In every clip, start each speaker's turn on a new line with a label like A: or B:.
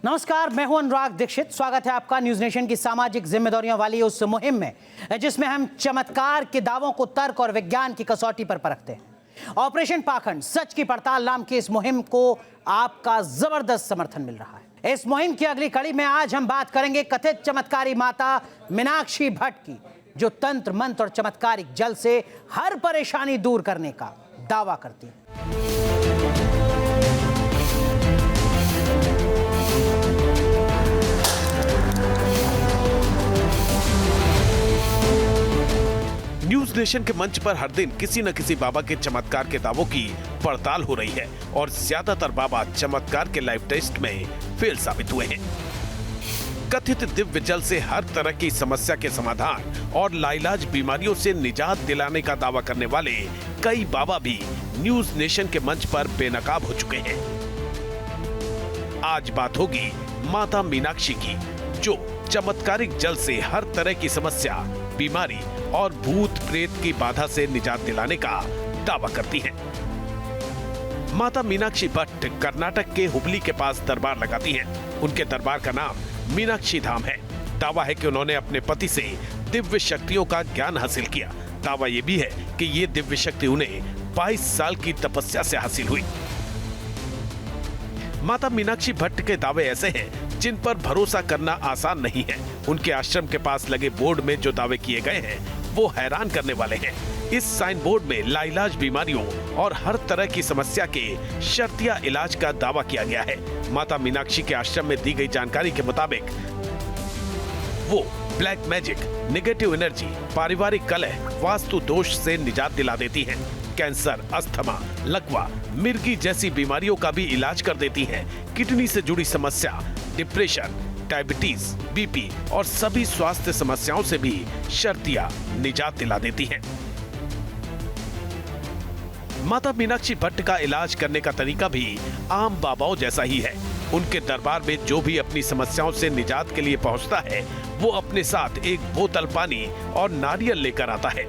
A: नमस्कार, मैं हूं अनुराग दीक्षित। स्वागत है आपका न्यूज नेशन की सामाजिक जिम्मेदारियों वाली उस मुहिम में जिसमें हम चमत्कार के दावों को तर्क और विज्ञान की कसौटी पर परखते हैं। ऑपरेशन पाखंड सच की पड़ताल नाम की इस मुहिम को आपका जबरदस्त समर्थन मिल रहा है। इस मुहिम की अगली कड़ी में आज हम बात करेंगे कथित चमत्कारी माता मीनाक्षी भट्ट की, जो तंत्र मंत्र और चमत्कारिक जल से हर परेशानी दूर करने का दावा करती है।
B: न्यूज नेशन के मंच पर हर दिन किसी न किसी बाबा के चमत्कार के दावों की पड़ताल हो रही है और ज्यादातर बाबा चमत्कार के लाइव टेस्ट में फेल साबित हुए हैं। कथित दिव्य जल से हर तरह की समस्या के समाधान और लाइलाज बीमारियों से निजात दिलाने का दावा करने वाले कई बाबा भी न्यूज नेशन के मंच पर बेनकाब हो चुके हैं। आज बात होगी माता मीनाक्षी की, जो चमत्कारिक जल से हर तरह की समस्या, बीमारी और भूत प्रेत की बाधा से निजात दिलाने का दावा करती हैं। माता मीनाक्षी भट्ट कर्नाटक के हुबली के पास दरबार लगाती हैं। उनके दरबार का नाम मीनाक्षी धाम है। दावा है कि उन्होंने अपने पति से दिव्य शक्तियों का ज्ञान हासिल किया। दावा यह भी है कि ये दिव्य शक्ति उन्हें 22 साल की तपस्या से हासिल हुई। माता मीनाक्षी भट्ट के दावे ऐसे हैं जिन पर भरोसा करना आसान नहीं है। उनके आश्रम के पास लगे बोर्ड में जो दावे किए गए हैं वो हैरान करने वाले हैं। इस साइन बोर्ड में लाइलाज बीमारियों और हर तरह की समस्या के शर्तिया इलाज का दावा किया गया है। माता मीनाक्षी के आश्रम में दी गई जानकारी के मुताबिक वो ब्लैक मैजिक, नेगेटिव एनर्जी, पारिवारिक कलह, वास्तु दोष से निजात दिला देती हैं। कैंसर, अस्थमा, लकवा, मिर्गी जैसी बीमारियों का भी इलाज कर देती हैं। किडनी से जुड़ी समस्या, डिप्रेशन, डायबिटीज, बीपी और सभी स्वास्थ्य समस्याओं से भी शर्तिया निजात दिला देती हैं। माता मीनाक्षी भट्ट का इलाज करने का तरीका भी आम बाबाओं जैसा ही है। उनके दरबार में जो भी अपनी समस्याओं से निजात के लिए पहुंचता है वो अपने साथ एक बोतल पानी और नारियल लेकर आता है।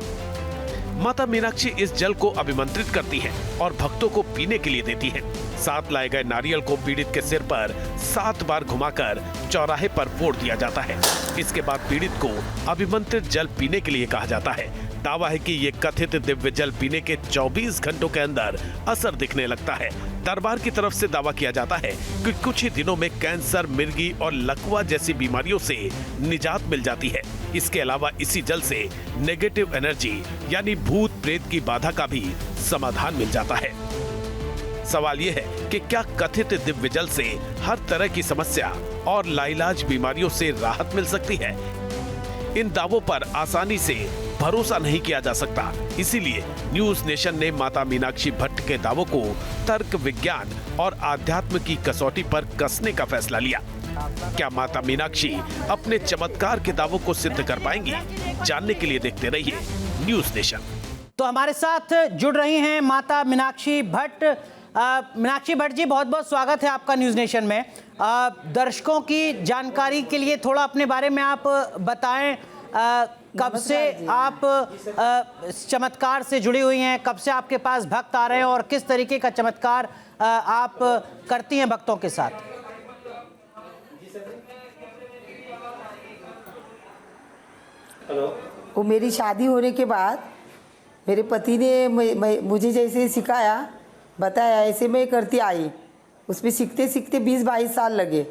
B: माता मीनाक्षी इस जल को अभिमंत्रित करती हैं और भक्तों को पीने के लिए देती हैं। साथ लाए गए नारियल को पीड़ित के सिर पर 7 बार घुमाकर चौराहे पर फोड़ दिया जाता है। इसके बाद पीड़ित को अभिमंत्रित जल पीने के लिए कहा जाता है। दावा है कि ये कथित दिव्य जल पीने के 24 घंटों के अंदर असर दिखने लगता है। दरबार की तरफ से दावा किया जाता है कि कुछ ही दिनों में कैंसर, मिर्गी और लकवा जैसी बीमारियों से निजात मिल जाती है। इसके अलावा इसी जल से नेगेटिव एनर्जी यानी भूत प्रेत की बाधा का भी समाधान मिल जाता है। सवाल यह है कि क्या कथित दिव्य जल से हर तरह की समस्या और लाइलाज बीमारियों से राहत मिल सकती है? इन दावों पर आसानी से भरोसा नहीं किया जा सकता। इसीलिए न्यूज नेशन ने माता मीनाक्षी भट्ट के दावों को तर्क, विज्ञान और आध्यात्म की कसौटी पर कसने का फैसला लिया। क्या माता मीनाक्षी अपने चमत्कार के दावों को सिद्ध कर पाएंगी? जानने के लिए देखते रहिए न्यूज नेशन।
A: तो हमारे साथ जुड़ रही हैं माता मीनाक्षी भट्ट। मीनाक्षी भट्ट जी, बहुत बहुत स्वागत है आपका न्यूज नेशन में। दर्शकों की जानकारी के लिए थोड़ा अपने बारे में आप बताएं। कब से आप चमत्कार से जुड़ी हुई हैं? कब से आपके पास भक्त आ रहे हैं और किस तरीके का चमत्कार आप करती हैं भक्तों के साथ?
C: वो मेरी शादी होने के बाद मेरे पति ने मुझे जैसे सिखाया, बताया, ऐसे मैं करती आई। उसमें सीखते सीखते 20-22 साल लगे।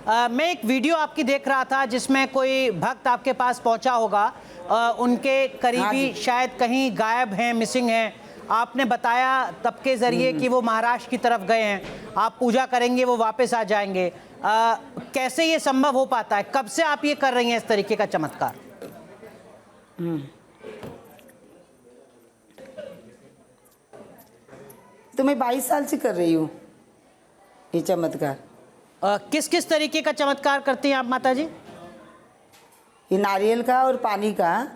A: मैं एक वीडियो आपकी देख रहा था जिसमें कोई भक्त आपके पास पहुंचा होगा। उनके करीबी शायद कहीं गायब हैं, मिसिंग हैं। आपने बताया तब के जरिए कि वो महाराष्ट्र की तरफ गए हैं। आप पूजा करेंगे, वो वापस आ जाएंगे। कैसे ये संभव हो पाता है? कब से आप ये कर रही हैं इस तरीके का चमत्कार?
C: तो मैं 22 साल से कर रही हूँ ये चमत्कार।
A: किस किस तरीके का चमत्कार करती हैं आप माता जी?
C: ये नारियल का और पानी का।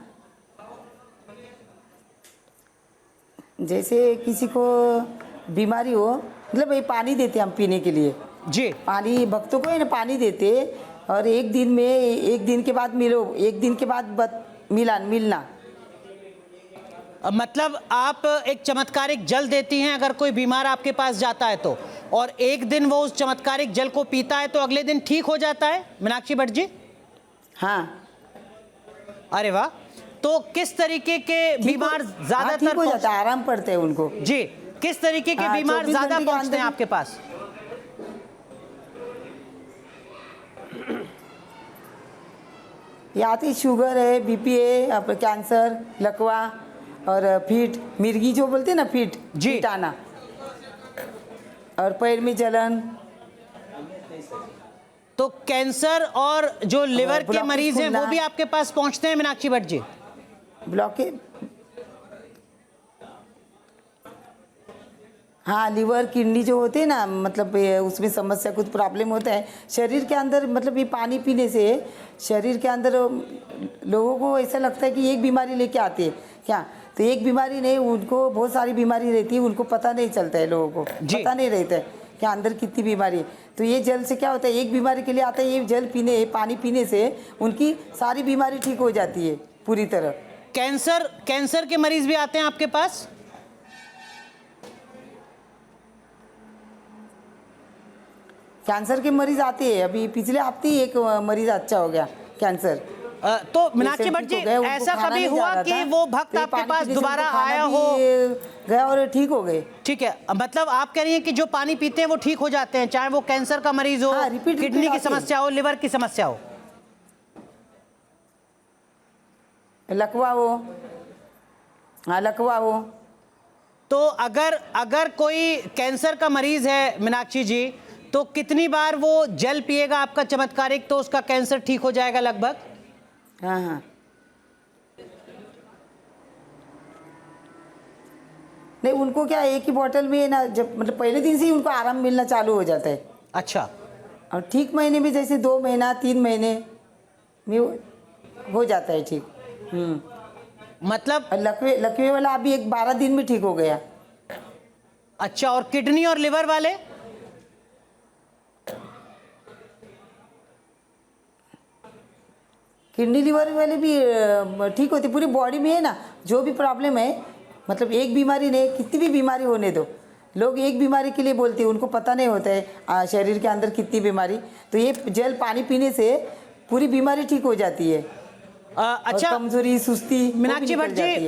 C: जैसे किसी को बीमारी हो, मतलब ये पानी देते हम पीने के लिए
A: जी।
C: पानी भक्तों को ना पानी देते और एक दिन के बाद मिलो, एक दिन के बाद मिलना।
A: मतलब आप एक चमत्कारिक जल देती हैं अगर कोई बीमार आपके पास जाता है तो, और एक दिन वो उस चमत्कारिक जल को पीता है तो अगले दिन ठीक हो जाता है मीनाक्षी भट्ट जी?
C: हाँ,
A: अरे वाह। तो किस तरीके के बीमार ज्यादातर
C: ठीक हो जाता है, आराम पड़ते हैं उनको
A: जी, किस तरीके के
C: हाँ,
A: बीमार
C: 24
A: ज्यादा
C: घंटे के
A: पहुंचते हैं
C: अंदर
A: आपके पास?
C: ये आती शुगर है, बीपी है, अब कैंसर, लकवा और फीट, मिर्गी जो बोलते हैं ना, फीट,
A: जी।
C: फीट आना और पैर में जलन।
A: तो कैंसर और जो लिवर के
C: ब्लॉकेज
A: मरीज हैं वो
C: खुलना।
A: भी आपके पास पहुंचते हैं मीनाक्षी भट्ट जी?
C: ब्लॉकेज, हाँ, लिवर किडनी जो होते हैं ना, मतलब ये उसमें समस्या, कुछ प्रॉब्लम होता है शरीर के अंदर। मतलब ये पानी पीने से शरीर के अंदर लोगों को ऐसा लगता है कि एक बीमारी लेके आते हैं क्या, तो एक बीमारी नहीं, उनको बहुत सारी बीमारी रहती है, उनको पता नहीं चलता है, लोगों को
A: जी।
C: पता नहीं रहता है कि अंदर कितनी बीमारी है। तो ये जल से क्या होता है, एक बीमारी के लिए आता है, ये जल पीने, पानी पीने से उनकी सारी बीमारी ठीक हो जाती है पूरी तरह।
A: कैंसर के मरीज भी आते हैं आपके पास?
C: कैंसर के मरीज आते हैं, अभी पिछले हफ्ते ही एक मरीज अच्छा हो गया कैंसर।
A: तो मीनाक्षी भट्ट जी,
C: ठीक हो गए, उनको
A: ऐसा
C: खाना
A: कभी
C: नहीं जा
A: हुआ
C: रहा
A: कि
C: था,
A: वो भक्त
C: तो ये
A: आपके
C: पानी
A: पास
C: पीने से
A: दोबारा
C: उनको खाना
A: आया
C: भी
A: हो?
C: गया और ठीक हो गए।
A: ठीक है, मतलब आप कह रही हैं कि जो पानी पीते हैं वो ठीक हो जाते हैं, चाहे वो कैंसर का मरीज हो,
C: हाँ, रिपीट
A: किडनी की
C: आते हैं।
A: समस्या हो, लिवर की समस्या हो,
C: लकवा हो, हाँ लकवा हो।
A: तो अगर कोई कैंसर का मरीज है मीनाक्षी जी, तो कितनी बार वो जल पिएगा आपका चमत्कारिक तो उसका कैंसर ठीक हो जाएगा लगभग?
C: हाँ हाँ, नहीं उनको क्या एक ही बोतल में ना, जब मतलब पहले दिन से ही उनको आराम मिलना चालू हो जाता है।
A: अच्छा,
C: और ठीक महीने में जैसे 2 महीना 3 महीने में हो जाता है ठीक।
A: मतलब
C: और लकवे वाला अभी एक 12 दिन में ठीक हो गया।
A: अच्छा, और किडनी और लिवर वाले?
C: किडनी लिवर वाले भी ठीक होती, पूरी बॉडी में है ना, जो भी प्रॉब्लम है, मतलब एक बीमारी नहीं, कितनी भी बीमारी होने दो, लोग एक बीमारी के लिए बोलते हैं, उनको पता नहीं होता है शरीर के अंदर कितनी बीमारी। तो ये जल पानी पीने से पूरी बीमारी ठीक हो जाती है।
A: अच्छा,
C: और कमजोरी, सुस्ती
A: मीनाक्षी भट्ट जी,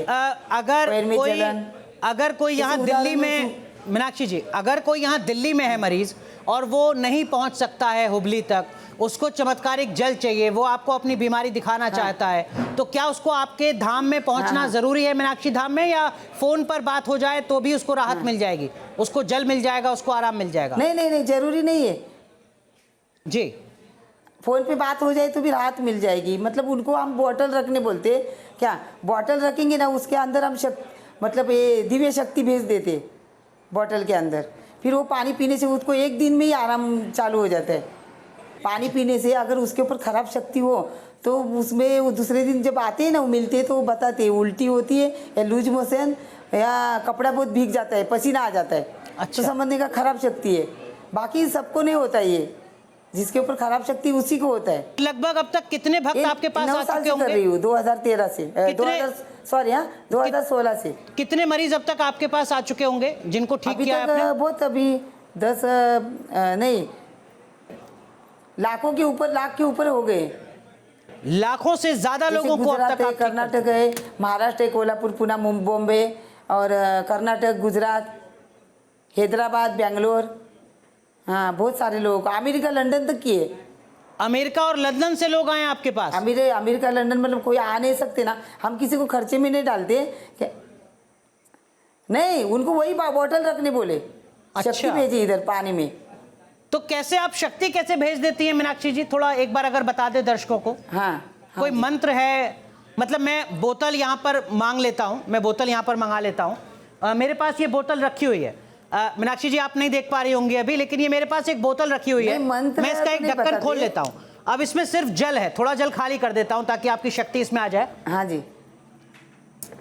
A: अगर कोई यहाँ दिल्ली में, मीनाक्षी जी, अगर कोई यहाँ दिल्ली में है मरीज और वो नहीं पहुंच सकता है हुबली तक, उसको चमत्कारिक जल चाहिए, वो आपको अपनी बीमारी दिखाना चाहता है, तो क्या उसको आपके धाम में पहुंचना जरूरी है, मीनाक्षी धाम में, या फोन पर बात हो जाए तो भी उसको राहत मिल जाएगी, उसको जल मिल जाएगा, उसको आराम मिल जाएगा?
C: नहीं नहीं नहीं, जरूरी नहीं है
A: जी,
C: फ़ोन पे बात हो जाए तो भी राहत मिल जाएगी। मतलब उनको हम बॉटल रखने बोलते हैं क्या, बॉटल रखेंगे ना, उसके अंदर हम मतलब ये दिव्य शक्ति भेज देते बॉटल के अंदर, फिर वो पानी पीने से उसको एक दिन में ही आराम चालू हो जाता है। पानी पीने से अगर उसके ऊपर ख़राब शक्ति हो तो उसमें वो दूसरे दिन जब आते हैं ना, वो मिलते हैं तो वो बताते हैं उल्टी होती है या लूज मोशन या कपड़ा बहुत भीग जाता है, पसीना आ जाता है।
A: अच्छा।
C: तो समझने का खराब शक्ति है, बाकी सबको नहीं होता ये, जिसके ऊपर खराब शक्ति उसी को होता है।
A: लगभग अब तक कितने भक्त आपके पास
C: 9
A: आ
C: साल
A: चुके
C: से कर
A: होंगे?
C: रही हूँ, 2013 से 2016 से।
A: कितने मरीज अब तक आपके पास आ चुके होंगे जिनको ठीक
C: अभी
A: किया है
C: तक
A: आपने?
C: बहुत, अभी 10 नहीं, लाखों के ऊपर, लाख के ऊपर हो गए।
A: लाखों से ज्यादा लोगों को अब
C: गुजरात
A: तक
C: है,
A: आप ठीक कर-
C: कर्नाटक है, महाराष्ट्र है, कोल्हापुर, पुणे, बॉम्बे और कर्नाटक, गुजरात, हैदराबाद, बेंगलोर, हाँ बहुत सारे लोगों को, अमेरिका, लंदन तक किए।
A: अमेरिका और लंदन से लोग आए हैं आपके पास?
C: अमेरिका, लंदन, मतलब कोई आ नहीं सकते ना, हम किसी को खर्चे में नहीं डालते नहीं, उनको वही बॉटल रखने बोले।
A: अच्छा।
C: शक्ति भेजी इधर पानी में।
A: तो कैसे आप शक्ति कैसे भेज देती हैं मीनाक्षी जी, थोड़ा एक बार अगर बता दे दर्शकों को।
C: हाँ,
A: कोई मंत्र है? मतलब मैं बोतल यहाँ पर मांग लेता हूँ, मैं बोतल यहाँ पर मंगा लेता हूँ। मेरे पास ये बोतल रखी हुई है, मीनाक्षी जी आप नहीं देख पा रही होंगी अभी, लेकिन ये मेरे पास एक बोतल रखी हुई है,
C: नहीं, मंत्र
A: मैं इसका
C: तो
A: एक
C: नहीं
A: ढक्कन खोल
C: बताते।
A: लेता हूँ। अब इसमें सिर्फ जल है, थोड़ा जल खाली कर देता हूँ ताकि आपकी शक्ति इसमें आ जाए।
C: हाँ जी,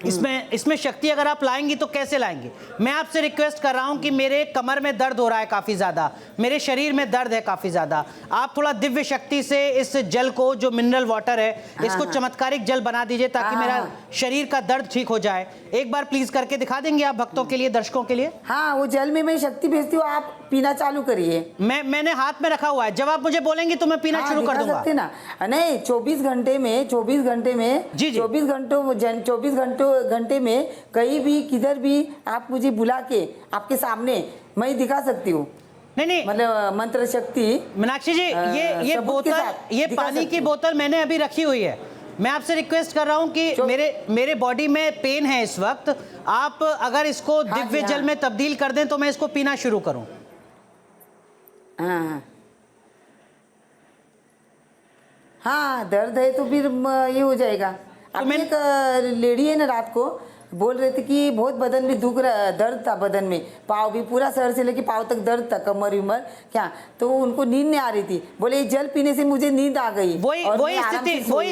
A: इसमें शक्ति अगर आप लाएंगी तो कैसे लाएंगी? मैं आपसे रिक्वेस्ट कर रहा हूं कि मेरे कमर में दर्द हो रहा है काफी ज्यादा, मेरे शरीर में दर्द है काफी ज्यादा, आप थोड़ा दिव्य शक्ति से इस जल को, जो मिनरल वाटर है, इसको चमत्कारिक जल बना दीजिए ताकि मेरा शरीर का दर्द ठीक हो जाए। एक बार प्लीज करके दिखा देंगे आप भक्तों के लिए, दर्शकों के लिए?
C: हाँ, वो जल में मैं शक्ति भेजती हूँ, आप पीना चालू करिए।
A: मैंने हाथ में रखा हुआ है, जब आप मुझे बोलेंगी तो मैं पीना शुरू कर दूंगा।
C: सकते ना? नहीं, 24 घंटे में 24 घंटे में कहीं भी किधर भी आप मुझे बुला के आपके सामने मैं दिखा सकती हूँ।
A: नहीं
C: मतलब मंत्र शक्ति।
A: मीनाक्षी जी, ये बोतल, ये पानी की बोतल मैंने अभी रखी हुई है। मैं आपसे रिक्वेस्ट कर रहा हूँ कि मेरे बॉडी में पेन है इस वक्त, आप अगर इसको दिव्य जल में तब्दील कर दें तो मैं इसको पीना शुरू करूँ।
C: हाँ, दर्द है तो फिर ये हो जाएगा। अब एक लेडी है ना, रात को बोल रहे थे कि बहुत बदन में दर्द था, बदन में पाँव भी, पूरा सर से लेके पाँव तक दर्द था, कमर उमर क्या, तो उनको नींद नहीं आ रही थी। बोले जल पीने से मुझे नींद आ गई।
A: वही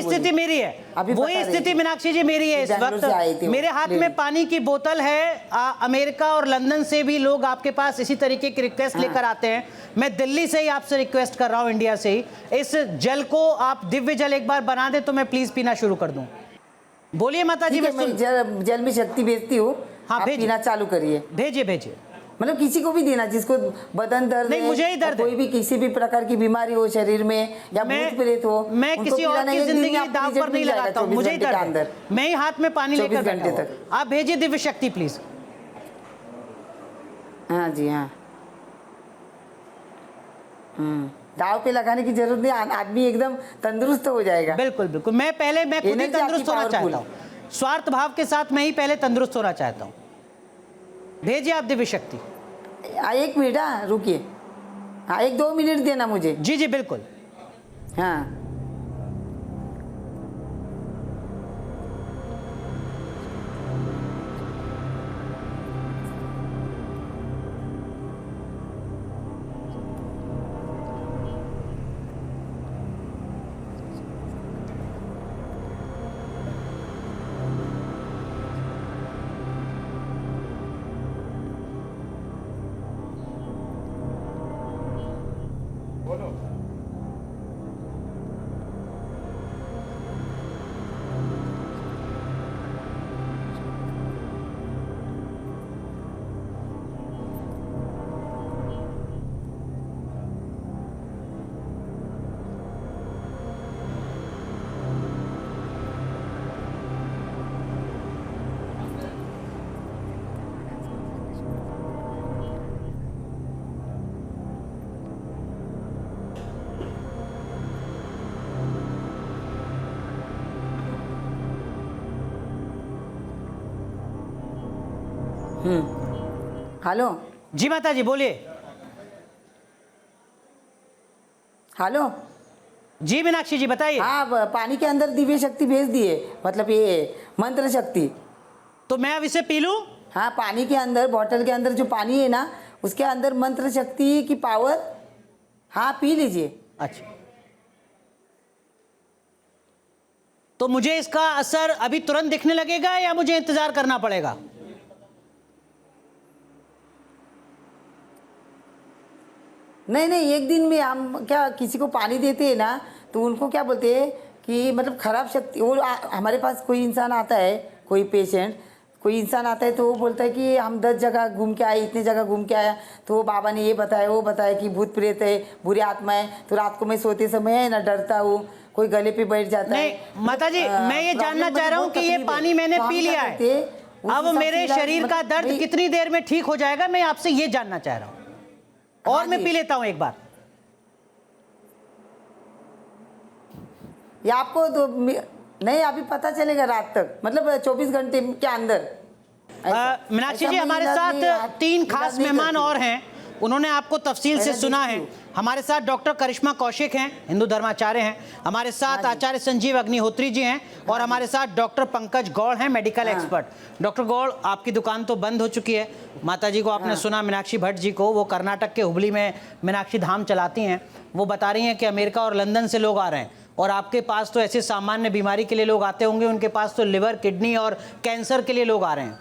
A: स्थिति मेरी है, वही स्थिति मीनाक्षी जी मेरी है इस वक्त। मेरे हाथ में पानी की बोतल है। अमेरिका और लंदन से भी लोग आपके पास इसी तरीके की रिक्वेस्ट लेकर आते हैं। मैं दिल्ली से ही आपसे रिक्वेस्ट कर रहा हूँ, इंडिया से ही, इस जल को आप दिव्य जल एक बार बना दे तो मैं प्लीज पीना शुरू कर दूं। बोलिए माता जी।
C: मैं जल में शक्ति भेजती हूँ। हाँ, पीना चालू करिए।
A: भेजिए।
C: मतलब किसी को भी देना जिसको बदन दर्द
A: नहीं, मुझे ही दर्द है,
C: कोई भी किसी भी प्रकार की बीमारी हो शरीर में या भूत प्रेत हो,
A: मैं किसी और की जिंदगी दांव पर नहीं लगाता हूँ, मुझे ही दर्द है। मैं ही हाथ में पानी लेकर बैठा हूँ। आप भेजिए दिव्य शक्ति प्लीज।
C: हाँ जी, हाँ। दाव पे लगाने की जरूरत नहीं, आदमी एकदम तंदुरुस्त हो जाएगा।
A: बिल्कुल। मैं खुद ही तंदुरुस्त होना चाहता हूँ, स्वार्थ भाव के साथ मैं ही पहले तंदुरुस्त होना चाहता हूँ। भेजिए आप दिव्य शक्ति।
C: 1 मिनट, हाँ रुकिए। हाँ, 1-2 मिनट देना मुझे।
A: जी बिल्कुल।
C: हाँ, हेलो
A: जी माता जी, बोलिए।
C: हेलो
A: जी मीनाक्षी जी, बताइए।
C: हाँ, पानी के अंदर दिव्य शक्ति भेज दिए, मतलब ये मंत्र शक्ति।
A: तो मैं अब इसे पी लूं?
C: हाँ, पानी के अंदर, बॉटल के अंदर जो पानी है ना, उसके अंदर मंत्र शक्ति की पावर। हाँ, पी लीजिए।
A: अच्छा, तो मुझे इसका असर अभी तुरंत दिखने लगेगा या मुझे इंतजार करना पड़ेगा?
C: नहीं, एक दिन में हम क्या किसी को पानी देते हैं ना, तो उनको क्या बोलते हैं कि मतलब खराब शक्ति, वो हमारे पास कोई इंसान आता है, कोई पेशेंट, कोई इंसान आता है तो वो बोलता है कि हम 10 जगह घूम के आए, इतने जगह घूम के आया, तो वो बाबा ने ये बताया, वो बताया कि भूत प्रेत है, बुरी आत्मा है। तो रात को मैं सोते समय है ना, डरता हूँ, कोई गले पे बैठ जाता है।
A: नहीं माता जी, मैं ये जानना चाह रहा हूँ कि ये पानी मैंने पी लिया है, अब मेरे शरीर का दर्द कितनी देर में ठीक हो जाएगा, मैं आपसे ये जानना चाह रहा हूँ। और मैं पी लेता हूं एक बार।
C: ये आपको तो नहीं, अभी पता चलेगा रात तक, मतलब 24 घंटे के अंदर।
A: मीनाक्षी जी, हमारे साथ 3 खास मेहमान और हैं, उन्होंने आपको तफसील से सुना है। हमारे साथ डॉक्टर करिश्मा कौशिक हैं, हिंदू धर्माचार्य हैं। हमारे साथ आचार्य संजीव अग्निहोत्री जी हैं और हमारे साथ डॉक्टर पंकज गौड़ हैं, मेडिकल एक्सपर्ट। डॉक्टर गौड़, आपकी दुकान तो बंद हो चुकी है। माता जी को आपने सुना, मीनाक्षी भट्ट जी को, वो कर्नाटक के हुबली में मीनाक्षी धाम चलाती हैं। वो बता रही हैं कि अमेरिका और लंदन से लोग आ रहे हैं और आपके पास तो ऐसे सामान्य बीमारी के लिए लोग आते होंगे, उनके पास तो लिवर, किडनी और कैंसर के लिए लोग आ रहे हैं।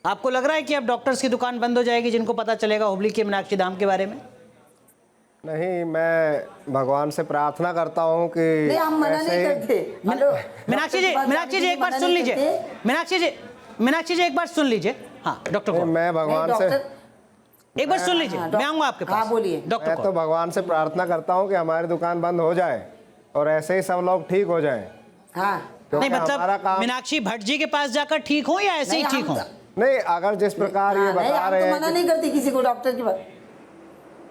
A: आपको लग रहा है कि अब डॉक्टर्स की दुकान बंद हो जाएगी जिनको पता चलेगा हुबली के मीनाक्षी धाम के बारे में?
D: नहीं, मैं भगवान से प्रार्थना करता हूँ कि
C: नहीं, हम मना नहीं करते। हेलो,
A: मीनाक्षी जी, मीनाक्षी जी एक बार सुन लीजिए। मीनाक्षी जी एक बार सुन लीजिए। हाँ डॉक्टर को
D: मैं भगवान से
A: एक बार सुन लीजिए, मैं आऊंगा आपके पास।
C: हाँ बोलिए।
A: डॉक्टर
D: मैं तो भगवान से प्रार्थना करता हूँ कि हमारी दुकान बंद हो जाए और ऐसे ही सब लोग ठीक हो जाएं।
C: हाँ
A: नहीं
D: क्योंकि हमारा
A: मतलब
D: काम
A: मीनाक्षी भट्ट जी के पास जाकर ठीक हो या ऐसे ही
C: नहीं,
A: ठीक हो?
D: नहीं, अगर जिस प्रकार ये
C: नहीं,
D: बता
C: हम
D: रहे
C: तो
D: हैं
C: मना नहीं करते किसी को डॉक्टर की बात।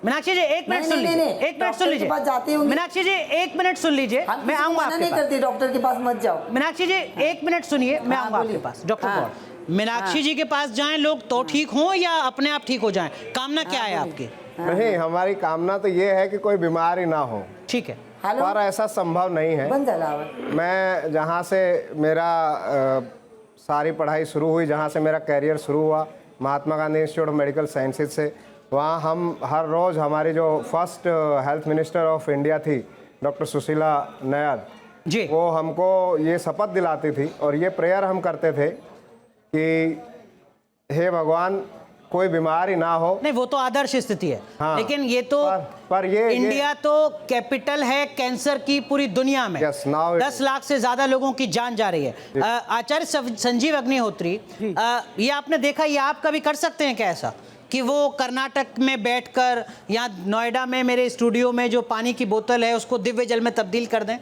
A: मीनाक्षी जी एक मिनट
C: नहीं,
A: सुन
C: नहीं,
A: लीजिए,
C: नहीं,
A: एक मिनट सुन
C: डॉक्टर के
A: लीजिए।
C: पास जाते होंगे।
A: मीनाक्षी जी एक मिनट सुन लीजिए,
C: हम
A: मैं
C: किसी को
A: आऊंगा
C: मना
A: आपके
C: नहीं
A: पास।
C: करते डॉक्टर के पास मत जाओ।
A: मीनाक्षी जी एक मिनट सुनिए, मैं
C: हाँ,
A: आऊंगा आपके
C: बोलिए।
A: पास। डॉक्टर
C: हाँ।
A: कौर, मीनाक्षी जी के पास जाएं लोग तो ठीक हो या अपने आप ठीक हो जाएं? कामना क्या है आपकी?
D: नहीं, हमारी कामना तो ये है कि कोई बीमारी ना हो,
A: ठीक है।
C: हेलो,
D: पर ऐसा संभव नहीं है।
C: बंद झाला आवाज।
D: मैं जहाँ से मेरा सारी पढ़ाई शुरू हुई, जहाँ से मेरा कैरियर शुरू हुआ, Mahatma Gandhi Institute of Medical Sciences से, वहाँ हम हर रोज़ हमारी जो first health minister of India थी डॉक्टर सुशीला नायर
A: जी,
D: वो हमको ये शपथ दिलाती थी और ये प्रेयर हम करते थे कि हे भगवान कोई बीमारी ना हो।
A: नहीं वो तो आदर्श स्थिति है।
D: हाँ,
A: लेकिन ये तो
D: पर ये
A: इंडिया तो कैपिटल है कैंसर की पूरी दुनिया में।
D: Yes, now it
A: 10 लाख से ज्यादा लोगों की जान जा रही है। आचार्य संजीव अग्निहोत्री, ये आपने देखा, ये आप कभी कर सकते हैं क्या ऐसा कि वो कर्नाटक में बैठकर या नोएडा में मेरे स्टूडियो में जो पानी की बोतल है उसको दिव्य जल में तब्दील कर दें?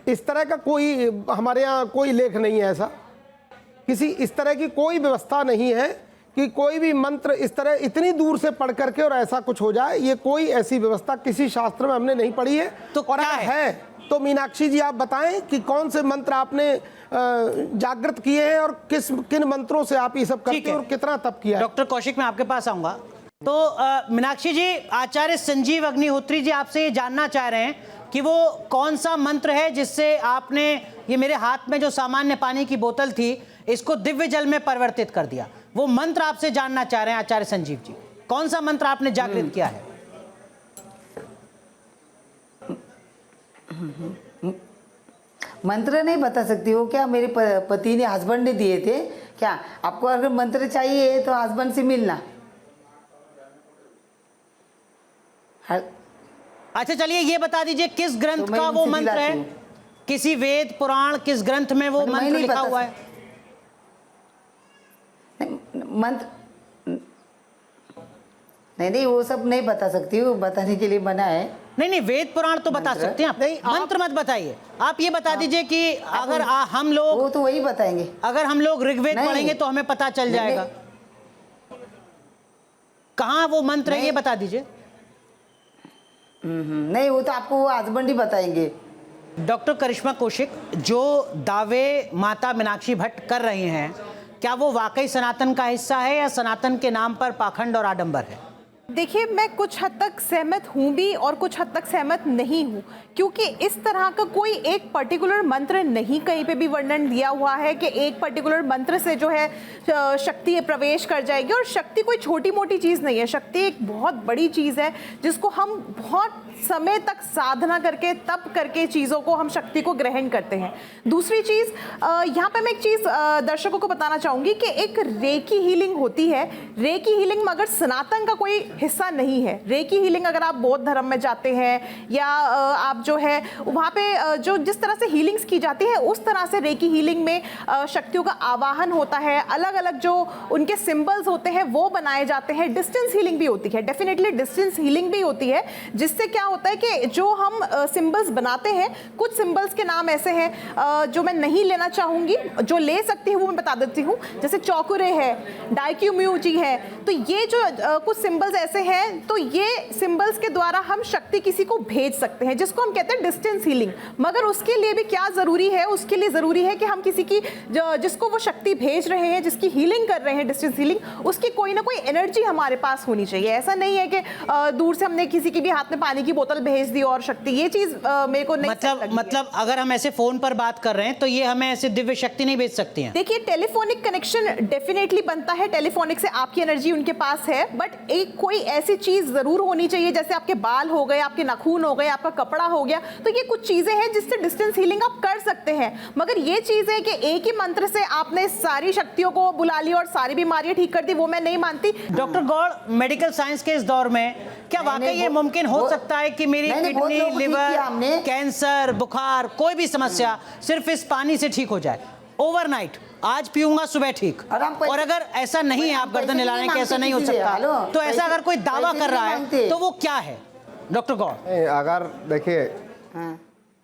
E: इस तरह का कोई हमारे यहाँ कोई लेख नहीं है ऐसा, किसी इस तरह की कोई व्यवस्था नहीं है कि कोई भी मंत्र इस तरह इतनी दूर से पढ़ करके और ऐसा कुछ हो जाए। ये कोई ऐसी व्यवस्था किसी शास्त्र में हमने नहीं पढ़ी है।
A: तो
E: और
A: क्या
E: अगर
A: है?
E: तो मीनाक्षी जी आप बताएं कि कौन से मंत्र आपने जागृत किए हैं और किन मंत्रों से आप ये सब
A: ठीक
E: करते हैं
A: है।
E: और कितना तप किया है?
A: डॉक्टर कौशिक मैं आपके पास आऊंगा। तो मीनाक्षी जी, आचार्य संजीव अग्निहोत्री जी आपसे ये जानना चाह रहे हैं कि वो कौन सा मंत्र है जिससे आपने ये मेरे हाथ में जो सामान्य पानी की बोतल थी इसको दिव्य जल में परिवर्तित कर दिया। वो मंत्र आपसे जानना चाह रहे हैं आचार्य संजीव जी, कौन सा मंत्र आपने जागृत किया है?
C: मंत्र नहीं बता सकती हो क्या? मेरे पति ने, हस्बैंड ने दिए थे क्या? आपको अगर मंत्र चाहिए तो हस्बैंड से मिलना।
A: अच्छा चलिए ये बता दीजिए किस ग्रंथ
C: तो मैं
A: का वो
C: इनसे
A: मंत्र
C: दिलाती
A: है?
C: हूँ।
A: किसी वेद पुराण किस ग्रंथ में वो
C: मैं
A: मंत्र
C: नहीं
A: लिखा
C: बता
A: हुआ है?
C: मंत्र नहीं वो सब नहीं बता सकती हूँ, बताने के लिए मना है।
A: नहीं वेद पुराण तो बता
C: मंत्र?
A: सकते हैं आप।
E: नहीं,
A: मंत्र मत बताइए, आप ये बता दीजिए कि अगर हम लोग
C: वो तो वही बताएंगे।
A: अगर हम लोग ऋग्वेद
C: नहीं।
A: पढ़ेंगे तो हमें पता चल
C: नहीं,
A: जाएगा। कहाँ वो मंत्र है
C: नहीं।
A: ये बता दीजिए।
C: नहीं वो तो आपको वो हस्बैंड ही बताएंगे।
A: डॉक्टर करिश्मा कौशिक, जो दावे माता मीनाक्षी भट्ट कर रही हैं, क्या वो वाकई सनातन का हिस्सा है या सनातन के नाम पर पाखंड और आडंबर है?
F: देखिए, मैं कुछ हद तक सहमत हूँ भी और कुछ हद तक सहमत नहीं हूँ, क्योंकि इस तरह का कोई एक पर्टिकुलर मंत्र नहीं कहीं पे भी वर्णन दिया हुआ है कि एक पर्टिकुलर मंत्र से जो है शक्ति प्रवेश कर जाएगी। और शक्ति कोई छोटी मोटी चीज़ नहीं है, शक्ति एक बहुत बड़ी चीज़ है जिसको हम बहुत समय तक साधना करके तप करके चीज़ों को हम शक्ति को ग्रहण करते हैं। दूसरी चीज़ यहाँ पे मैं एक चीज़ दर्शकों को बताना चाहूँगी कि एक रेकी हीलिंग होती है। रेकी हीलिंग मगर सनातन का कोई हिस्सा नहीं है। रेकी हीलिंग अगर आप बौद्ध धर्म में जाते हैं या आप जो है वहाँ पे जो जिस तरह से हीलिंग्स की जाती है उस तरह से रेकी हीलिंग में शक्तियों का आवाहन होता है। अलग अलग जो उनके सिंबल्स होते हैं वो बनाए जाते हैं। डिस्टेंस हीलिंग भी होती है, डेफिनेटली डिस्टेंस हीलिंग भी होती है, जिससे क्या होता है कि जो हम सिंबल्स बनाते हैं, कुछ सिंबल्स के नाम ऐसे हैं जो मैं नहीं लेना चाहूँगी, जो ले सकती हूँ वो मैं बता देती हूँ। जैसे चौकुरे है, डाइक्यूम्यूजी है, तो ये जो कुछ सिंबल्स ऐसे हैं, तो ये सिंबल्स के द्वारा हम शक्ति किसी को भेज सकते हैं, जिसको हम कहते हैं डिस्टेंस हीलिंग। मगर उसके लिए भी क्या ज़रूरी है? उसके लिए ज़रूरी है कि हम किसी की जिसको वो शक्ति भेज रहे हैं, जिसकी हीलिंग कर रहे हैं, डिस्टेंस हीलिंग, उसकी कोई ना कोई एनर्जी हमारे पास होनी चाहिए। ऐसा नहीं है कि दूर से हमने किसी की भी हाथ में पानी की बोतल भेज दी और शक्ति, ये चीज़ मेरे को नहीं
A: मतलब अगर हम ऐसे फोन पर बात कर रहे हैं तो ये हमें ऐसे दिव्य शक्ति नहीं भेज सकती हैं।
F: देखिए, टेलीफोनिक कनेक्शन डेफिनेटली बनता है, टेलीफोनिक से आपकी एनर्जी उनके पास है, बट एक कोई ऐसी चीज जरूर होनी चाहिए, जैसे आपके बाल हो गए, आपके नाखून हो गए, आपका कपड़ा हो गया, तो ये कुछ चीजें हैं जिससे डिस्टेंस हीलिंग आप कर सकते हैं। मगर ये चीज है कि एक ही मंत्र से आपने सारी शक्तियों को बुला लिया और सारी बीमारियां ठीक कर दी, वो मैं नहीं मानती।
A: डॉक्टर गौड़, मेडिकल साइंस के इस दौर में क्या वाकई ये मुमकिन हो सकता है कि मेरी किडनी, लिवर, कैंसर, बुखार, कोई भी समस्या सिर्फ इस पानी से ठीक हो जाए ओवरनाइट? आज पीऊंगा सुबह ठीक। और अगर ऐसा नहीं है, आप गर्दन हिला रहे हैं कि ऐसा नहीं हो सकता, तो ऐसा अगर कोई दावा कर रहा है तो वो क्या है डॉक्टर गौड़?
D: अगर देखिए,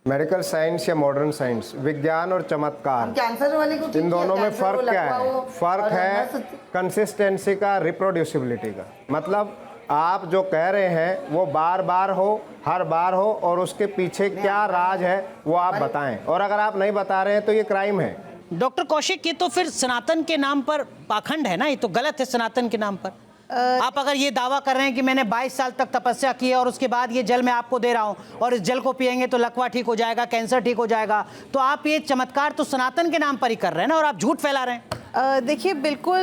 D: मेडिकल साइंस या मॉडर्न साइंस, विज्ञान और चमत्कार,
C: कैंसर वाले को
D: इन दोनों में फर्क क्या है? फर्क है कंसिस्टेंसी का, रिप्रोड्यूसिबिलिटी का। मतलब आप जो कह रहे हैं वो बार बार हो, हर बार हो, और उसके पीछे क्या राज है वो आप बताएं। और अगर आप नहीं बता रहे हैं तो ये क्राइम है।
A: डॉक्टर कौशिक, ये तो फिर सनातन के नाम पर पाखंड है ना, ये तो गलत है सनातन के नाम पर। आप अगर ये दावा कर रहे हैं कि मैंने 22 साल तक तपस्या की है और उसके बाद ये जल मैं आपको दे रहा हूं और इस जल को पिएंगे तो लकवा ठीक हो जाएगा, कैंसर ठीक हो जाएगा, तो आप ये चमत्कार तो सनातन के नाम पर ही कर रहे हैं ना, और आप झूठ फैला रहे हैं।
F: देखिए, बिल्कुल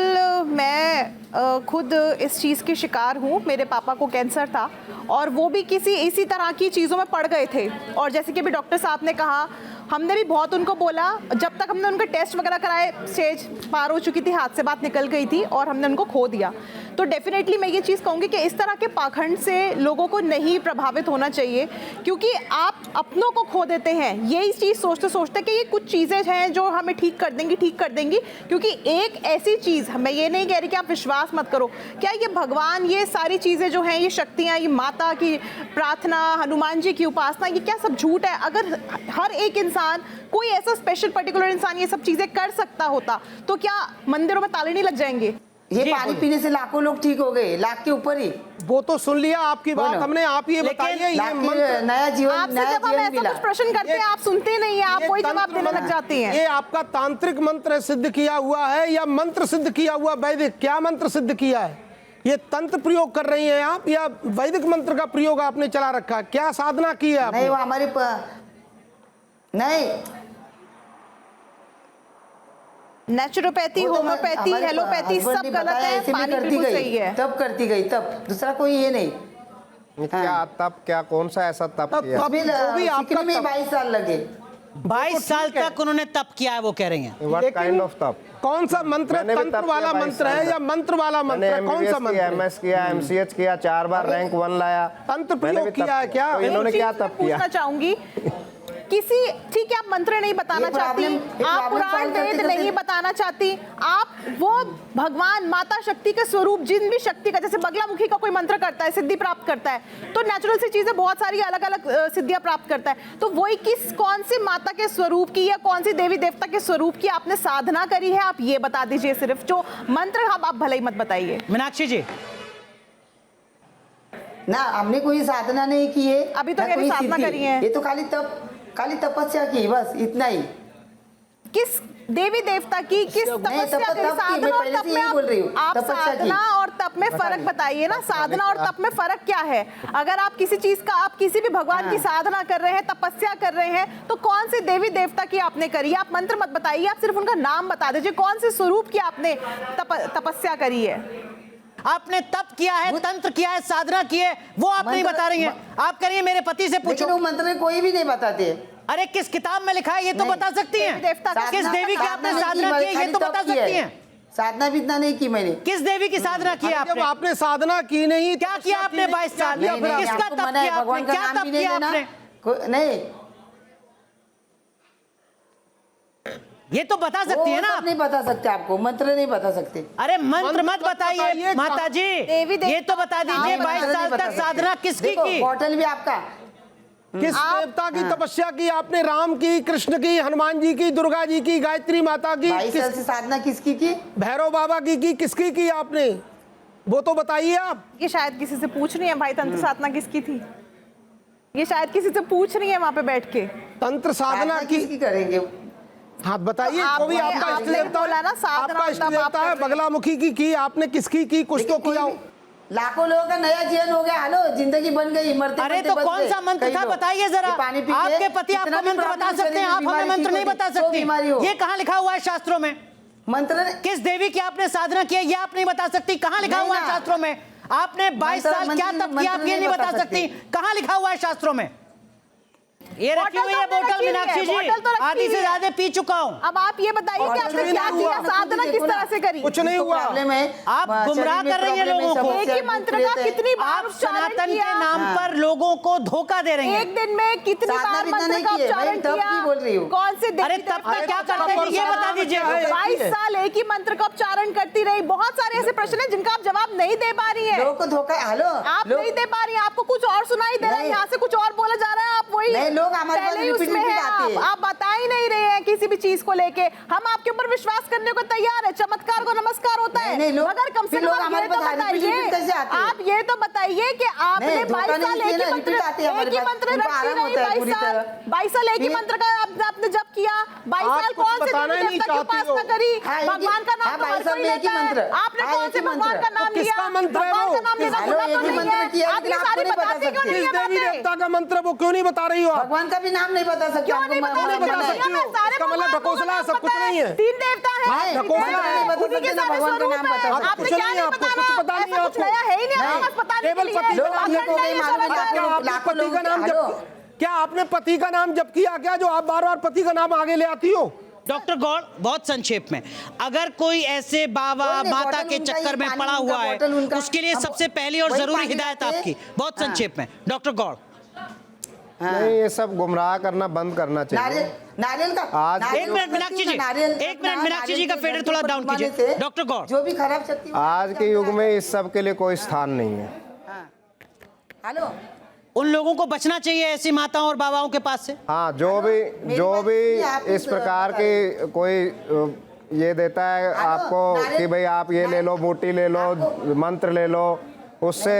F: मैं खुद इस चीज़ की शिकार हूँ। मेरे पापा को कैंसर था और वो भी इसी तरह की चीज़ों में पड़ गए थे। और जैसे कि अभी डॉक्टर साहब ने कहा, हमने भी बहुत उनको बोला, जब तक हमने उनके टेस्ट वगैरह कराए, स्टेज पार हो चुकी थी, हाथ से बात निकल गई थी और हमने उनको खो दिया। तो डेफिनेटली मैं ये चीज़ कहूँगी कि इस तरह के पाखंड से लोगों को नहीं प्रभावित होना चाहिए, क्योंकि आप अपनों को खो देते हैं यही चीज़ सोचते सोचते कि ये कुछ चीज़ें हैं जो हमें ठीक कर देंगी। क्योंकि एक ऐसी चीज़, मैं ये नहीं कह रही कि आप विश्वास मत करो, क्या ये भगवान, ये सारी चीज़ें जो हैं, ये शक्तियाँ, ये माता की प्रार्थना, हनुमान जी की उपासना, ये क्या सब झूठ है? अगर हर एक इंसान, कोई ऐसा स्पेशल पर्टिकुलर इंसान ये सब चीजें कर सकता होता तो क्या मंदिरों में ताले नहीं लग जाएंगे?
C: ये पानी पीने से लाखों लोग ठीक हो गए, लाख के ऊपर ही।
E: वो तो सुन लिया आपकी बात हमने, आप ये बताइए, ये मंत्र,
C: नया जीवन,
F: आपसे
C: नया
F: जब हम
C: जीवन
F: ऐसा
C: मिला।
F: कुछ प्रश्न करते हैं आप सुनते नहीं है, आप कोई जवाब देने लग जाते हैं।
E: ये आपका तांत्रिक मंत्र सिद्ध किया हुआ है या मंत्र सिद्ध किया हुआ वैदिक? क्या मंत्र सिद्ध किया है? ये तंत्र प्रयोग कर रही हैं आप या वैदिक मंत्र का प्रयोग आपने चला रखा? क्या साधना की है आपने?
C: नहीं, वो हमारे नहीं,
F: नेचुरोपैथी, होम्योपैथी, हेलोपैथी सब गलत है, पानी बिल्कुल सही है।
C: तब करती गई, तब दूसरा कोई ये नहीं।
D: क्या तब, क्या कौन सा ऐसा तप किया?
C: सीखने में 22 साल लगे।
A: 22 साल तक उन्होंने तप किया है, वो कह रही हैं।
D: What kind of तप?
E: कौन सा मंत्र? तंत्र वाला मंत्र है या मंत्र वाला मंत्र है? कौन सा मंत्र?
D: MS किया, MCH किया, 4 बार रैंक 1 लाया।
E: तंत्र प्रयोग किया है क्या?
D: तो इन्होंने क्या तप किया?
F: पूछना चाहूंगी, किसी, ठीक है आप मंत्र नहीं बताना चाहती, आप पुराण वेद नहीं बताना चाहती, आप वो भगवान माता शक्ति के स्वरूप, जिन भी शक्ति का, जैसे बगलामुखी का कोई मंत्र करता है, सिद्धि प्राप्त करता है, तो नेचुरल सी चीजें बहुत सारी अलग अलग सिद्धियां प्राप्त करता है, तो वही कौन सी माता के स्वरूप की या कौन सी देवी देवता के स्वरूप की आपने साधना करी है, आप ये बता दीजिए सिर्फ। जो मंत्र आप भले ही मत बताइए।
A: मीनाक्षी जी,
C: ना हमने कोई साधना नहीं की है,
F: अभी तो मेरी साधना करी है,
C: ये तो खाली तपस्या की, बस इतना ही।
F: किस देवी देवता की, किस तपस्या की? साधना और तप में आप साधना और तप में फर्क बताइए ना, साधना और तप में फर्क क्या है? अगर आप किसी चीज का, आप किसी भी भगवान की साधना कर रहे हैं, तपस्या कर रहे हैं, तो कौन सी देवी देवता की आपने करी? आप मंत्र मत बताइए, आप सिर्फ उनका नाम बता दीजिए, कौन से स्वरूप की आपने तपस्या करी है?
A: आपने तप किया है, तंत्र किया है, साधना की है, वो आप नहीं बता रही हैं। आप करिए, मेरे पति से पूछो।
C: वो मंत्र कोई भी नहीं बताते।
A: अरे किस किताब में लिखा है ये तो बता सकती हैं। किस देवी की आपने साधना की है ये तो बता सकती हैं।
C: साधना भी इतना नहीं की मैंने।
A: किस देवी की साधना की आपने?
E: जब आपने साधना की नहीं,
A: क्या किया आपने 22 साल? किसका तप किया आपने? क्या तप किया आपने?
C: नहीं,
A: ये तो बता सकती है ना आप।
C: नहीं बता सकते, आपको मंत्र नहीं बता सकते।
A: अरे मंत्र मत बताइए माता जी, ये तो बता दीजिए 22 साल तक साधना किसकी की?
C: होटल भी आपका।
E: किस देवता की तपस्या की आपने? राम की, कृष्ण की, हनुमान जी की, दुर्गा जी की, गायत्री माता की?
C: 22 साल से साधना किसकी की?
E: भैरव बाबा की किसकी की आपने? वो तो बताइए आप।
F: ये शायद किसी से पूछ रही है भाई, तंत्र साधना किसकी थी? ये शायद किसी से पूछ रही है वहां पे बैठ के।
E: तंत्र साधना
C: किसकी करेंगे?
E: हाँ बताइए, जो भी आपका इष्ट देवता है, आपका इष्ट देवता है, बगलामुखी की आपने किसकी की? कुछ तो किया।
C: लाखों लोगों का नया जीवन हो गया। हेलो, जिंदगी बन गई, मरते।
A: अरे तो कौन सा मंत्र था बताइए जरा। आपके पति आपको मंत्र बता सकते हैं, आप हमें मंत्र नहीं बता सकते। ये कहाँ लिखा हुआ है शास्त्रों में?
C: मंत्र
A: किस देवी की आपने साधना की है ये आप नहीं बता सकती, कहाँ लिखा हुआ है शास्त्रों में? आपने 22 साल क्या तप किया, आप ये नहीं बता सकती? कहाँ लिखा हुआ है शास्त्रों में? ये रखी हुई है बोतल मीनाक्षी जी, आधी से ज्यादा पी चुका हूँ।
F: अब आप ये बताइए कि आपने क्या किया, साधना किस तरह से करी?
E: कुछ नहीं हुआ।
C: प्रॉब्लम है,
A: आप गुमराह कर रही हैं लोगों को।
F: एक ही मंत्र का कितनी बार
A: आप
F: उच्चारण
A: सनातन
F: किया?
A: के नाम पर लोगों को धोखा दे रही हैं।
F: एक दिन में कितनी
C: साधना
F: बार
C: बिना
F: मंत्र
C: नहीं
F: का
C: किए,
F: उच्चारण
C: मैं तब
F: किया?
C: की बोल रही हूँ।
F: कौन से
A: अरे तब तक क्या करते थे ये बता दीजिए।
F: 22 साल एक ही मंत्र का उच्चारण करती रही। बहुत सारे ऐसे प्रश्न हैं जिनका आप जवाब नहीं दे पा रही है।
C: लोगों को धोखा, हेलो,
F: आप नहीं दे पा रही हैं, आपको कुछ और सुनाई दे रहा है,
C: नहीं।
F: यहाँ से कुछ और बोला जा रहा है, आप वही
C: नहीं, लोग हमारे पास
F: पहले ही
C: repeat
F: उसमें
C: repeat
F: है।
C: आते हैं।
F: आप बता ही नहीं रहे हैं किसी भी चीज को लेके। हम आपके ऊपर विश्वास करने को तैयार है, चमत्कार को नमस्कार होता है,
C: नहीं, लोग-
F: मगर कम से
C: फिर
F: कम
C: लोग
F: आप
C: हमारे
F: ये तो
C: पास repeat repeat
F: बताइए,
C: कैसे आते हैं?
F: आप ये तो बताइए कि आपने
C: नहीं, धोखा
F: 22
C: नहीं
F: साल
C: किया
F: एक
C: ना,
F: ही मंत्र
C: repeat आते हैं हमारे पास।
F: मंत्र
C: उनको
F: रटती
C: आराम
F: रही।
C: होता है पूरी
F: 22 साल एक ही
C: फिर-
F: मंत्र का आपने जब किया। 22
E: आप
F: साल
E: कुछ
F: कौन से
E: बताना
F: देवी
E: ही नहीं
F: देवता की
E: चाहती हो।
F: उपासना करी?
C: हाँ, एक ही-
F: भगवान का नाम
C: हाँ,
F: तो हर
C: 22 साल
F: कोई
C: में एक ही
F: लेता है।
C: मंत्र।
F: आपने
C: हाँ,
F: कौन
C: एक
F: से
C: ही
F: भगवान
C: मंत्र।
F: का नाम
E: तो
F: लिया?
E: किसका मंत्र है
F: भगवान
E: वो?
F: का नाम लेना
C: हेलो,
F: गुनाह
C: एक
F: तो
C: ही
F: नहीं
C: मंत्र
F: है।
C: किया,
F: आप
C: लेकिन
F: ये
C: आपको
F: सारी
C: नहीं बता
F: बताती क्यों
C: सकते।
F: नहीं
E: किस
F: है
E: देवी
F: बातें?
E: देवता का मंत्र वो क्यों नहीं बता रही हो आप?
C: भगवान का भी नाम नहीं बता सकते।
F: क्यों
C: आपको
F: नहीं बता
C: मालूम
F: सकते?
C: है?
E: सकती हो?
F: सारे
E: इसका मतलब
F: भगवान को
E: ढकोसला
F: नाम
E: ऐसा कुछ
F: पता है।
E: नहीं है।
F: 3 देवता है।
C: नहीं,
E: ढकोसला
C: नहीं बता
F: उन्हीं के
C: सकते ना,
F: सारे
C: भगवान का
F: स्वरूप
C: नाम
F: है।
C: बता सकते।
F: आपने
E: कुछ
F: क्या
E: नहीं
F: नहीं
E: आपको,
F: बताना?
E: कुछ पता नहीं
F: ऐसा कुछ
E: आपको।
F: नया है ही नहीं
C: नहीं,
F: हमें बस बताने के
E: केवल
F: लिए।
E: पति
C: लोग
E: का
C: आप
E: नाम
C: लोगों को नहीं मालूम है,
E: क्या
C: लाखों
E: आपने
C: लाखों
E: पति
C: लोग
E: का नाम
C: हेलो।
E: क्या आपने पति का नाम जब किया क्या, जो आप बार बार पति का नाम आगे ले आती हो?
A: डॉक्टर गौड़, बहुत संक्षेप में, अगर कोई ऐसे बाबा
C: कोई नहीं,
A: माता
C: बॉटल
A: के
C: उनका
A: चक्कर
C: ही,
A: में
C: पानी
A: पड़ा
C: उनका,
A: हुआ है,
C: बॉटल उनका,
A: उसके लिए
C: हम
A: सबसे पहली और
C: वही
A: जरूरी
C: पानी
A: हिदायत
C: लाते,
A: आपकी, बहुत
C: हाँ।
A: संक्षेप में डॉक्टर गौड़।
D: नहीं, ये सब गुमराह करना बंद करना चाहिए।
C: नारियल का
D: आज-
C: नारियल
A: एक मिनट
C: का
A: मीनाक्षी जी,
C: नारियल
A: एक मिनट मीनाक्षी जी
C: नारियल
A: का
C: के
A: फेडर
C: घर
A: थोड़ा
C: के
A: डाउन
C: घुमाने
A: कीजिए।
C: से
A: डॉक्टर गौड़,
C: जो भी खराब शक्ति
D: आज के युग में इस सब के लिए कोई स्थान नहीं है।
C: हाँ। हेलो,
A: उन लोगों को बचना चाहिए ऐसी माताओं और बाबाओं के पास से।
D: हाँ, जो
C: मेरी बात
D: भी
C: सुनिए, आप
D: इस प्रकार की कोई ये देता है आपको कि भाई आप ये ले लो, बूटी ले लो, मंत्र ले लो, उससे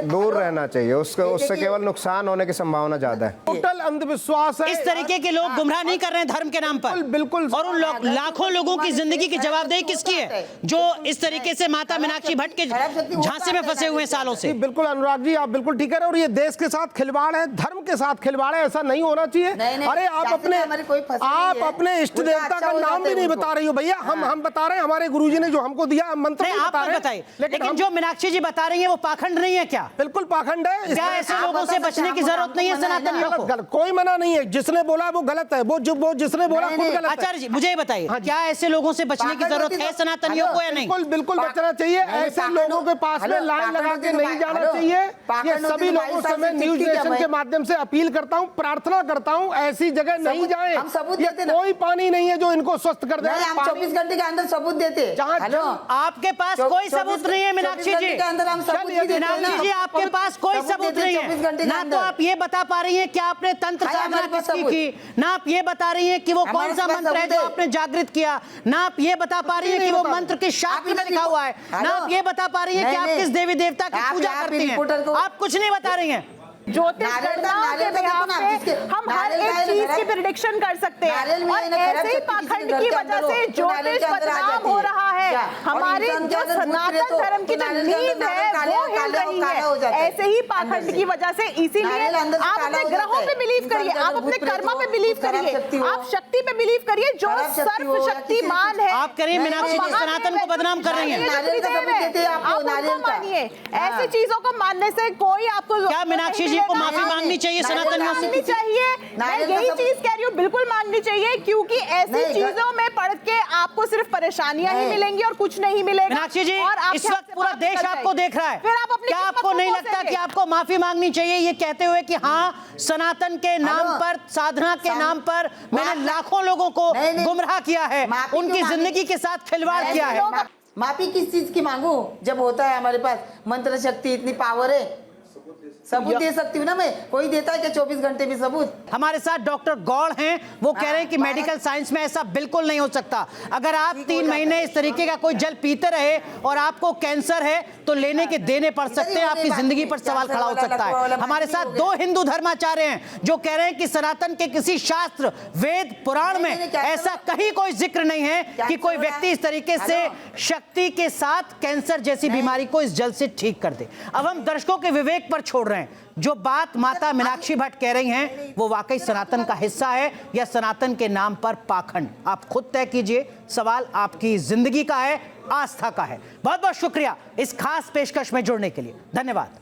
D: दूर रहना चाहिए। उससे केवल नुकसान होने की संभावना ज्यादा है।
E: टोटल अंधविश्वास है।
A: इस तरीके के लोग गुमराह नहीं कर रहे हैं धर्म के नाम पर।
E: बिल्कुल।
A: और उन लाखों लोगों की जिंदगी की जवाबदेही किसकी है, जो इस तरीके से माता मीनाक्षी भट्ट के झांसे में फंसे हुए हैं सालों से।
E: जी, बिल्कुल अनुराग जी, आप बिल्कुल ठीक कह रहे हैं। और ये देश के साथ खिलवाड़ है, धर्म के साथ खिलवाड़ है, ऐसा नहीं होना चाहिए।
C: नहीं,
E: अरे आप
C: शास्त्र में हमारी कोई फंसी नहीं
E: आप
C: है।
E: अपने इष्ट
C: उनका
E: देवता
C: अच्छा
E: का
C: हो
E: नाम
C: जाता
E: भी
C: है
E: नहीं
C: उनको।
E: बता रही हो भैया। हम बता रहे हैं, हमारे गुरुजी ने जो हमको दिया मंत्र
A: नहीं,
E: नहीं
A: आप
E: बता
A: मत
E: रहे।
A: बताइए, लेकिन
E: हम-
A: जो मीनाक्षी जी बता रही है वो पाखंड नहीं है क्या?
E: बिल्कुल पाखंड है।
A: क्या ऐसे लोगों से बचने की जरूरत नहीं है सनातनियों को?
E: गलत, कोई मना नहीं है। जिसने बोला वो गलत है, वो जिसने बोला
C: नहीं,
E: खुद
C: नहीं,
E: गलत है।
A: आचार्य जी, मुझे ये बताइए,
E: हाँ जी।
A: क्या ऐसे लोगों से बचने की
C: पाखंड
A: जरूरत
C: होती
A: है
C: तो-
A: सनातनियों को या नहीं?
E: बिल्कुल बिल्कुल बचना चाहिए। ऐसे लोगों के पास में लाइन लगा के नहीं जाना चाहिए। ये सभी लोगों से मैं न्यूज नेशन के माध्यम से अपील करता हूँ, प्रार्थना करता हूँ, ऐसी जगह नहीं जाए।
C: हम सबूत
E: ये
C: देते ना।
E: कोई पानी नहीं है जो इनको स्वस्थ कर दे।
C: नहीं, हम 24 घंटे के अंदर सबूत देते।
E: जहाँ-
C: हेलो,
A: आपके पास कोई सबूत नहीं है मीनाक्षी
C: 24
A: जी।
C: घंटे के अंदर हम सबूत भी देते हैं
A: मीनाक्षी
C: ना।
A: जी, आपके पास कोई सबूत नहीं
C: 24 घंटे
A: है।
C: के
A: ना तो
C: अंदर।
A: आप ये बता पा रही हैं कि आपने तंत्र
C: है
A: साधना
C: हमारे पास
A: किसकी
C: सबूत।
A: की, ना आप ये बता रही हैं कि वो कौन
C: हमारे
A: सा
C: पास
A: मंत्र है
C: सबूत
A: जो
C: है।
A: आपने जागृत किया, ना आप ये बता पा रही हैं कि वो मंत्र किस शास्त्र में लिखा हुआ है, ना आप ये बता पा रही हैं कि आप किस देवी देवता की पूजा करती हैं। आप कुछ नहीं बता रही हैं।
F: ज्योतिष
C: नारियल का-
F: गणनाओं के
C: नारियल का
F: बिहाफ
C: देखो ना,
F: पे
C: जिसके-
F: हम हर
C: नारियल
F: एक
C: का
F: चीज
C: है
F: की
C: ना,
F: प्रिडिक्शन कर सकते
C: नारियल
F: हैं।
C: में
F: और
C: है ना, खराब
F: ऐसे ही
C: शक्ति किसी
F: पाखंड
C: के घर
F: की
C: के
F: वजह
C: अंदर
F: से
C: हो, तो
F: ज्योतिष
C: नारियल के अंदर आ
F: बदनाम
C: जाती
F: हो
C: है।
F: रहा है।
C: क्या? और
F: हमारी
C: इंसान के
F: जो
C: अंदर भूत
F: सनातन
C: प्रेत हो,
F: धर्म की
C: तो
F: जो
C: नारियल के
F: नींव
C: अंदर
F: है
C: काला-
F: वो हिल
C: काला-
F: रही
C: काला हो जाता
F: है।
C: है।
F: ऐसे ही पाखंड
C: अंदर
F: की
C: से।
F: वजह से इसीलिए
C: नारियल अंदर से
F: आप
C: काला
F: अपने
C: हो
F: ग्रहों
C: जाता
F: पे
C: है।
F: बिलीव
C: इंसान
F: करिए,
C: के
F: आप
C: अंदर
F: अपने
C: भूत प्रेत
F: कर्मा
C: हो,
F: पे बिलीव
C: कुछ खराब
F: करिए,
C: शक्ति हो।
F: आप शक्ति पे बिलीव करिए। जो
C: खराब शक्ति हो
F: सर्व
C: या किसी-
F: शक्तिमान है,
A: आप करिए मीनाक्षी जी, सनातन को बदनाम कर रही हैं।
C: नारियल का सबूत देते हैं आपको,
F: आप उनको
C: नारियल का।
F: मानिए।
C: हाँ।
F: ऐसी चीजों को मानने से कोई आपको
A: क्या मीनाक्षी जी को माफी मांगनी चाहिए सनातनियों से?
F: मांगनी चाहिए। मैं
C: नारियल का
F: यही
C: सब-
F: चीज कह रही हूँ, बिल्कुल मांगनी चाहिए, क्योंकि ऐसी
C: नहीं,
F: चीजों में पढ़ के आपको सिर्फ परेशानियां ही
C: नहीं।
F: मिलेंगी और कुछ नहीं मिलेगा।
A: मीनाक्षी जी,
F: और आपके
A: इस
F: हाथ
A: वक्त
F: से
A: पूरा
F: बात
A: देश
F: निकल
A: आपको
F: जाएगी।
A: देख रहा है।
F: फिर आप अपनी
A: क्या
F: किस्मत
A: आपको
F: को
A: नहीं
F: कोसेंगे।
A: लगता कि आपको माफी मांगनी चाहिए ये कहते हुए कि हाँ, सनातन के नाम
C: हेलो,
A: पर, साधना के नाम पर मैंने
C: माफ-
A: लाखों लोगों को
C: नहीं, नहीं।
A: गुमराह किया है,
C: माफी क्यों
A: उनकी
C: मांगी?
A: जिंदगी के साथ खिलवाड़
C: ऐसे
A: किया है।
C: लोग- माफी किस चीज की मांगू जब होता है हमारे पास मंत्र शक्ति, इतनी पावर है, सबूत दे सकती हूँ ना मैं। कोई देता है क्या 24 घंटे में सबूत?
A: हमारे साथ डॉक्टर गौड़ हैं, वो कह रहे हैं कि
C: हाँ,
A: मेडिकल साइंस में ऐसा बिल्कुल नहीं हो सकता। अगर आप
C: ठीक
A: 3
C: हो
A: महीने
C: जाता
A: इस तरीके का कोई जल पीते रहे और आपको कैंसर है तो लेने के देने पड़ सकते हैं, आपकी जिंदगी पर सवाल खड़ा हो सकता है। हमारे साथ 2 हिंदू धर्माचार्य हैं जो कह रहे हैं कि सनातन के किसी शास्त्र, वेद, पुराण में
C: नहीं, कैंसर
A: ऐसा कहीं कोई जिक्र नहीं है कि
C: कैंसर
A: कोई
C: हो रहा
A: व्यक्ति
C: है।
A: इस तरीके से
C: हेलो।
A: शक्ति के साथ कैंसर जैसी बीमारी को इस जल से ठीक कर दे। अब हम दर्शकों के विवेक विवेक पर छोड़ रहे हैं। जो बात माता मीनाक्षी भट्ट कह रही हैं वो वाकई सनातन का हिस्सा है या सनातन के नाम पर पाखंड? आप खुद तय कीजिए। सवाल आपकी जिंदगी का है, आस्था का है। बहुत बहुत शुक्रिया इस खास पेशकश में जुड़ने के लिए। धन्यवाद।